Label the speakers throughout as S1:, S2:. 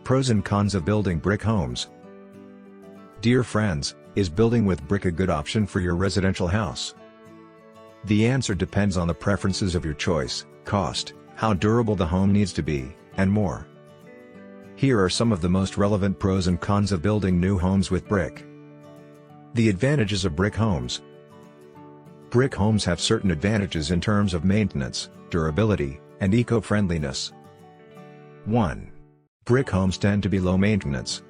S1: Pros and cons of building brick homes. Dear friends, is building with brick a good option for your residential house? The answer depends on the preferences of your choice, cost, how durable the home needs to be, and more. Here are some of the most relevant pros and cons of building new homes with brick. The advantages of brick homes. Brick homes have certain advantages in terms of maintenance, durability, and eco-friendliness. 1. Brick homes tend to be low maintenance.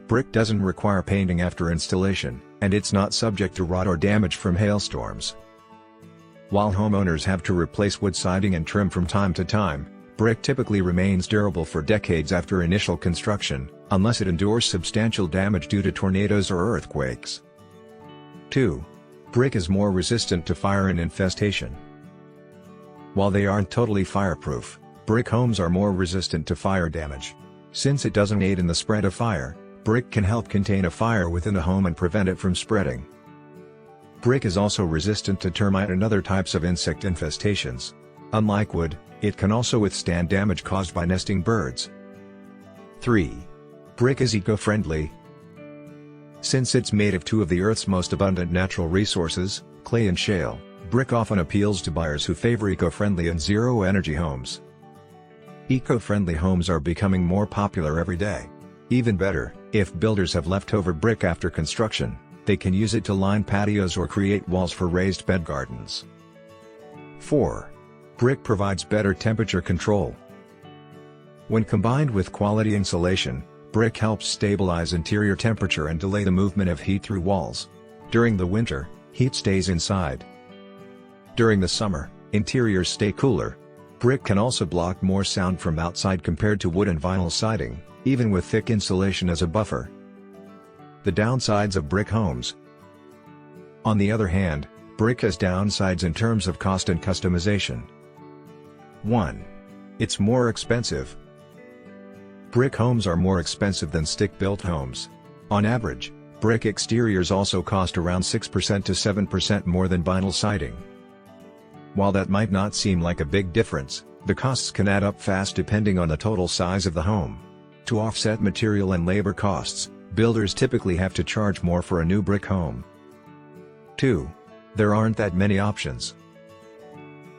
S1: Brick doesn't require painting after installation, and it's not subject to rot or damage from hailstorms. While homeowners have to replace wood siding and trim from time to time, brick typically remains durable for decades after initial construction, unless it endures substantial damage due to tornadoes or earthquakes. 2. Brick is more resistant to fire and infestation. While they aren't totally fireproof, brick homes are more resistant to fire damage. Since it doesn't aid in the spread of fire, brick can help contain a fire within the home and prevent it from spreading. Brick is also resistant to termite and other types of insect infestations. Unlike wood, it can also withstand damage caused by nesting birds. 3. Brick is eco-friendly. Since it's made of two of the Earth's most abundant natural resources, clay and shale, brick often appeals to buyers who favor eco-friendly and zero-energy homes. Eco-friendly homes are becoming more popular every day. Even better, if builders have leftover brick after construction, they can use it to line patios or create walls for raised bed gardens. 4. Brick provides better temperature control. When combined with quality insulation, brick helps stabilize interior temperature and delay the movement of heat through walls. During the winter, heat stays inside. During the summer, interiors stay cooler. Brick can also block more sound from outside compared to wood and vinyl siding, even with thick insulation as a buffer. The downsides of brick homes. On the other hand, brick has downsides in terms of cost and customization. 1. It's more expensive. Brick homes are more expensive than stick-built homes. On average, brick exteriors also cost around 6% to 7% more than vinyl siding. While that might not seem like a big difference, the costs can add up fast depending on the total size of the home. To offset material and labor costs, builders typically have to charge more for a new brick home. 2. There aren't that many options.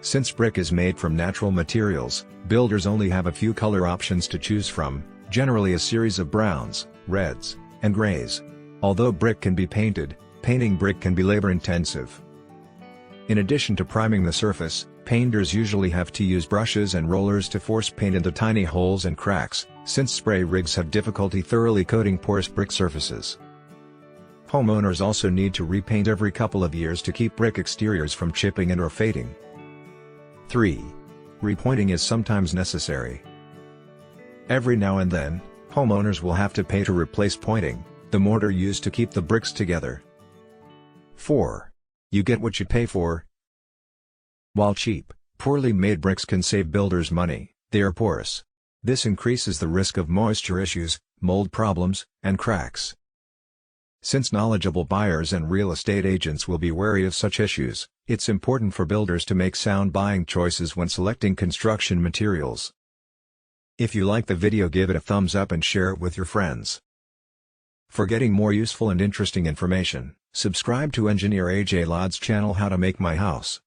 S1: Since brick is made from natural materials, builders only have a few color options to choose from, generally a series of browns, reds, and grays. Although brick can be painted, painting brick can be labor-intensive. In addition to priming the surface, painters usually have to use brushes and rollers to force paint into tiny holes and cracks, since spray rigs have difficulty thoroughly coating porous brick surfaces. Homeowners also need to repaint every couple of years to keep brick exteriors from chipping and or fading. 3. Repointing is sometimes necessary. Every now and then, homeowners will have to pay to replace pointing, the mortar used to keep the bricks together. 4. You get what you pay for. While cheap, poorly made bricks can save builders money, they are porous. This increases the risk of moisture issues, mold problems, and cracks. Since knowledgeable buyers and real estate agents will be wary of such issues, it's important for builders to make sound buying choices when selecting construction materials. If you like the video, give it a thumbs up and share it with your friends. For getting more useful and interesting information, subscribe to Engineer AJ Ladd's channel How to Make My House.